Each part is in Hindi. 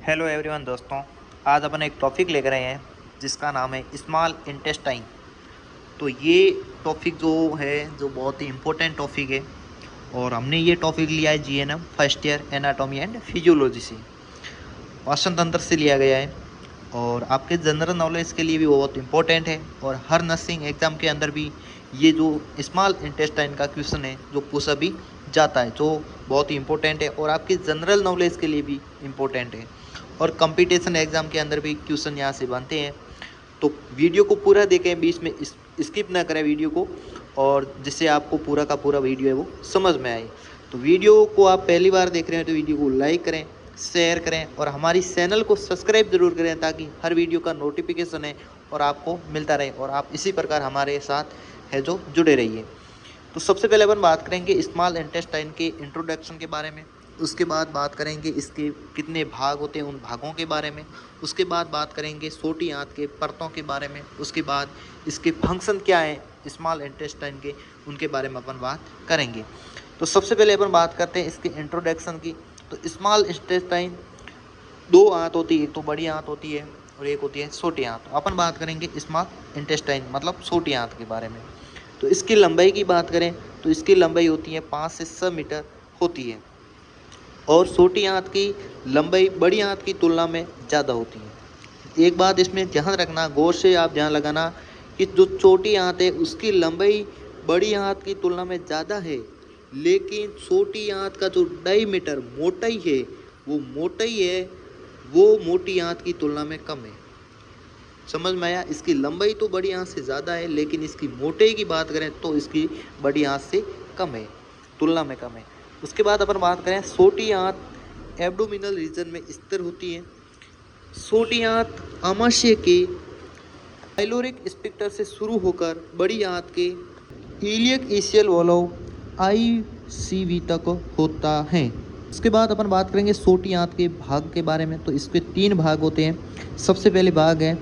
हेलो एवरीवन दोस्तों, आज अपन एक टॉपिक लेकर आए हैं जिसका नाम है स्मॉल इंटेस्टाइन। तो ये टॉपिक जो है जो बहुत ही इम्पोर्टेंट टॉपिक है और हमने ये टॉपिक लिया है GNM first year anatomy and physiology से, पाचन तंत्र से लिया गया है और आपके जनरल नॉलेज के लिए भी बहुत इंपॉर्टेंट है। और हर नर्सिंग एग्ज़ाम के अंदर भी ये जो स्मॉल इंटेस्टाइन का क्वेश्चन है जो पूछा भी जाता है, जो बहुत ही इंपॉर्टेंट है और आपके जनरल नॉलेज के लिए भी इम्पोर्टेंट है। और कंपटीशन एग्ज़ाम के अंदर भी क्वेश्चन यहाँ से बनते हैं। तो वीडियो को पूरा देखें, बीच में स्किप ना करें वीडियो को, और जिससे आपको पूरा का पूरा वीडियो है वो समझ में आए। तो वीडियो को आप पहली बार देख रहे हैं तो वीडियो को लाइक करें, शेयर करें और हमारी चैनल को सब्सक्राइब जरूर करें ताकि हर वीडियो का नोटिफिकेशन है और आपको मिलता रहे और आप इसी प्रकार हमारे साथ है जो जुड़े रहिए। तो सबसे पहले अपन बात करेंगे स्मॉल इंटेस्टाइन के इंट्रोडक्शन के बारे में। उसके बाद बात करेंगे इसके कितने भाग होते हैं उन भागों के बारे में। उसके बाद बात करेंगे छोटी आंत के परतों के बारे में। उसके बाद इसके फंक्शन क्या है स्मॉल इंटेस्टाइन के, उनके बारे में अपन बात करेंगे। तो सबसे पहले अपन बात करते हैं इसके इंट्रोडक्शन की। तो स्मॉल इंटेस्टाइन दो आंत होती है, एक तो बड़ी आंत होती है और एक होती है छोटी आंत। अपन बात करेंगे स्मॉल इंटेस्टाइन मतलब छोटी आंत के बारे में। तो इसकी लंबाई की बात करें तो इसकी लंबाई होती है 5 से 6 मीटर होती है और छोटी आंत की लंबाई बड़ी आंत की तुलना में ज़्यादा होती है। एक बात इसमें ध्यान रखना, गौर से आप ध्यान लगाना कि जो छोटी आंत है उसकी लंबाई बड़ी आंत की तुलना में ज़्यादा है, लेकिन छोटी आंत का जो डायमीटर मोटाई है वो मोटी आंत की तुलना में कम है। समझ में आया? इसकी लंबाई तो बड़ी आंत से ज़्यादा है लेकिन इसकी मोटाई की बात करें तो इसकी बड़ी आंत से कम है, तुलना में कम है। उसके बाद अपन बात करें छोटी आंत एब्डोमिनल रीजन में स्थिर होती है। छोटी आंत आमाशय के पाइलोरिक स्फिंक्टर से शुरू होकर बड़ी आंत के इलियक ईसियल वॉल्व ICV तक होता है। उसके बाद अपन बात करेंगे छोटी आंत के भाग के बारे में। तो इसके 3 भाग होते हैं। सबसे पहले भाग है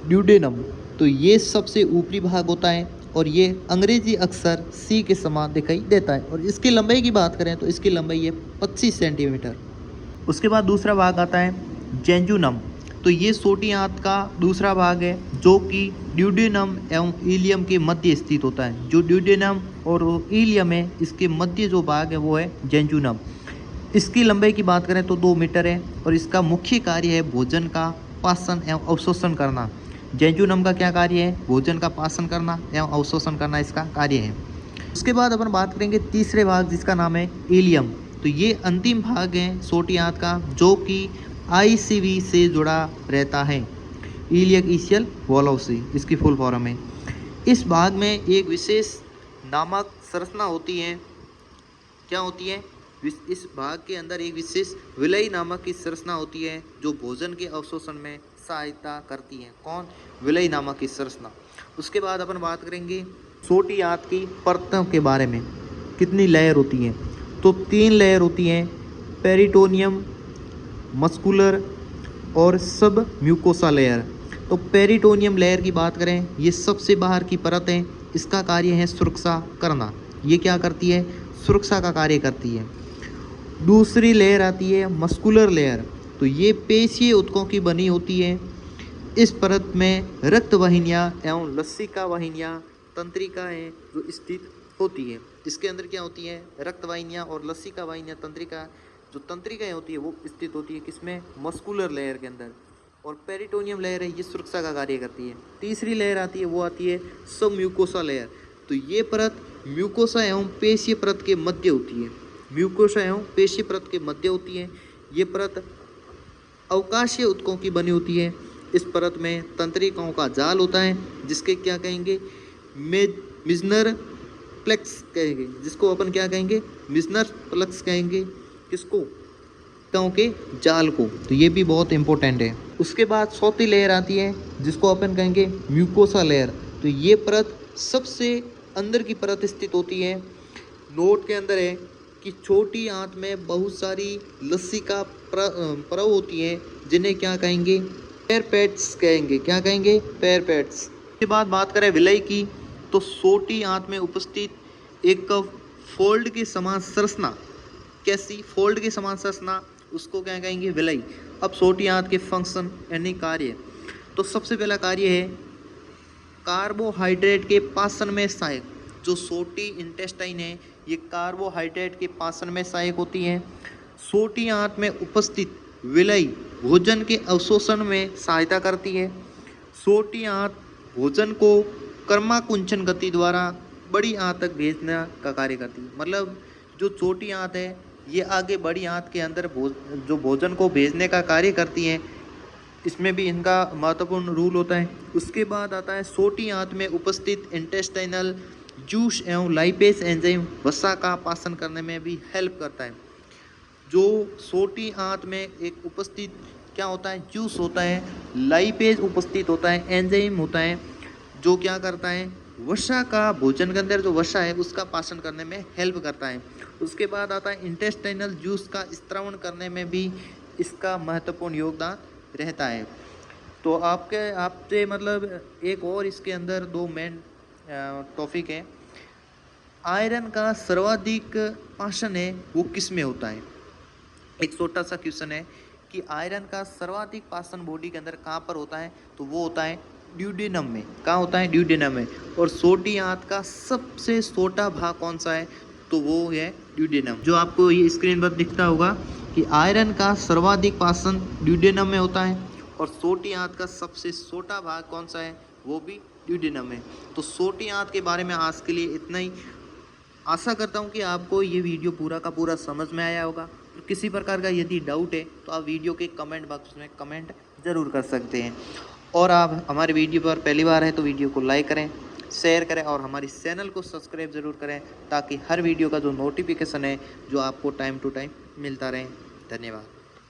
ड्यूडेनम। तो ये सबसे ऊपरी भाग होता है और ये अंग्रेजी अक्षर C के समान दिखाई देता है। और इसकी लंबाई की बात करें तो इसकी लंबाई है 25 सेंटीमीटर। उसके बाद दूसरा भाग आता है जेंजुनम। तो ये छोटी आंत का दूसरा भाग है जो कि ड्यूडेनम एवं इलियम के मध्य स्थित होता है। जो ड्यूडेनम और इलियम है इसके मध्य जो भाग है वो है जेंजुनम। इसकी लंबाई की बात करें तो 2 मीटर है और इसका मुख्य कार्य है भोजन का पाचन एवं अवशोषण करना। जेंजुनम का क्या कार्य है? भोजन का पाचन करना एवं अवशोषण करना इसका कार्य है। उसके बाद अपन बात करेंगे तीसरे भाग जिसका नाम है इलियम। तो ये अंतिम भाग है छोटी आंत का जो कि ICV से जुड़ा रहता है, इलियक ईसियल वॉल्व से, इसकी फुल फॉर्म है। इस भाग में एक विशेष नामक संरचना होती है। क्या होती है? इस भाग के अंदर एक विशेष विलयी नामक की संरचना होती है जो भोजन के अवशोषण में सहायता करती है। कौन? विलयी नामक की संरचना। उसके बाद अपन बात करेंगे छोटी आंत की परतों के बारे में। कितनी लेयर होती है? तो 3 लेयर होती हैं, पेरिटोनियम, मस्कुलर और सब म्यूकोसा लेयर। तो पेरिटोनियम लेयर की बात करें, ये सबसे बाहर की परत है। इसका कार्य है सुरक्षा करना। ये क्या करती है? सुरक्षा का कार्य करती है। दूसरी लेयर आती है मस्कुलर लेयर। तो ये पेशीय ऊतकों की बनी होती है। इस परत में रक्त वाहिनियाँ एवं लसिका वाहिनियाँ तंत्रिकाएँ जो स्थित होती है। इसके अंदर क्या होती है? रक्त वाहिनियाँ और लसिका वाहिनियाँ तंत्रिका जो तंत्रिकाएँ होती है वो स्थित होती है किसमें? मस्कुलर लेयर के अंदर। और पेरिटोनियम लेयर है ये सुरक्षा का कार्य करती है। तीसरी लेयर आती है वो आती है सब म्यूकोसा लेयर। तो ये परत म्यूकोसा एवं पेशीय परत के मध्य होती है। म्यूकोसा एवं पेशीय परत के मध्य होती है। ये परत अवकाशीय ऊतकों की बनी होती है। इस परत में तंत्रिकाओं का जाल होता है जिसके क्या कहेंगे? मिजनर प्लेक्स कहेंगे, जिसको अपन क्या कहेंगे? मिजनर प्लेक्स कहेंगे। किसको? तंत्रिकाओं के जाल को। तो ये भी बहुत इंपॉर्टेंट है। उसके बाद चौथी लेयर आती है जिसको अपन कहेंगे म्यूकोसा लेयर। तो ये परत सबसे अंदर की परत स्थित होती है। नोट के अंदर है कि छोटी आंत में बहुत सारी लसिका परव होती हैं जिन्हें क्या कहेंगे? पैरपेट्स कहेंगे। क्या कहेंगे? पैरपेट्स। इसके बाद बात करें विलय की। तो छोटी आंत में उपस्थित एक फोल्ड की समान संरचना। कैसी? फोल्ड की समान संरचना, उसको क्या कहेंगे? विलय। अब छोटी आंत के फंक्शन यानी कार्य, तो सबसे पहला कार्य है कार्बोहाइड्रेट के पाचन में सहायक। जो छोटी इंटेस्टाइन है ये कार्बोहाइड्रेट के पाचन में सहायक होती है। छोटी आंत में उपस्थित विलय भोजन के अवशोषण में सहायता करती है। छोटी आंत भोजन को कर्माकुंचन गति द्वारा बड़ी आंत तक भेजने का कार्य करती है। मतलब जो छोटी आंत है ये आगे बड़ी आंत के अंदर जो भोजन को भेजने का कार्य करती है, इसमें भी इनका महत्वपूर्ण रूल होता है। उसके बाद आता है छोटी आंत में उपस्थित इंटेस्टाइनल जूस एवं लाइपेज एंजाइम वसा का पाचन करने में भी हेल्प करता है। जो छोटी आंत में एक उपस्थित क्या होता है, जूस होता है, लाइपेज उपस्थित होता है, एंजाइम होता है, जो क्या करता है वसा का भोजन के अंदर जो वसा है उसका पाचन करने में हेल्प करता है। उसके बाद आता है इंटेस्टाइनल जूस का स्त्रावण करने में भी इसका महत्वपूर्ण योगदान रहता है। तो आपसे मतलब एक और इसके अंदर दो मेन टॉपिक है। आयरन का सर्वाधिक पाचन है वो किस में होता है। एक छोटा सा क्वेश्चन है कि आयरन का सर्वाधिक पाचन बॉडी के अंदर कहाँ पर होता है, तो वो होता है ड्यूडेनम में। कहाँ होता है, ड्यूडेनम में। और छोटी आंत का सबसे छोटा भाग कौन सा है, तो वो है ड्यूडेनम। जो आपको ये स्क्रीन पर दिखता होगा कि आयरन का सर्वाधिक पाचन ड्यूडेनम में होता है और छोटी आंत का सबसे छोटा भाग कौन सा है, वो भी ड्यूडेनम में। तो छोटी आंत के बारे में आज के लिए इतना ही। आशा करता हूँ कि आपको ये वीडियो पूरा का पूरा समझ में आया होगा। तो किसी प्रकार का यदि डाउट है तो आप वीडियो के कमेंट बॉक्स में कमेंट ज़रूर कर सकते हैं। और आप हमारे वीडियो पर पहली बार हैं तो वीडियो को लाइक करें, शेयर करें और हमारे चैनल को सब्सक्राइब ज़रूर करें, ताकि हर वीडियो का जो नोटिफिकेशन है जो आपको टाइम टू टाइम मिलता रहे। धन्यवाद।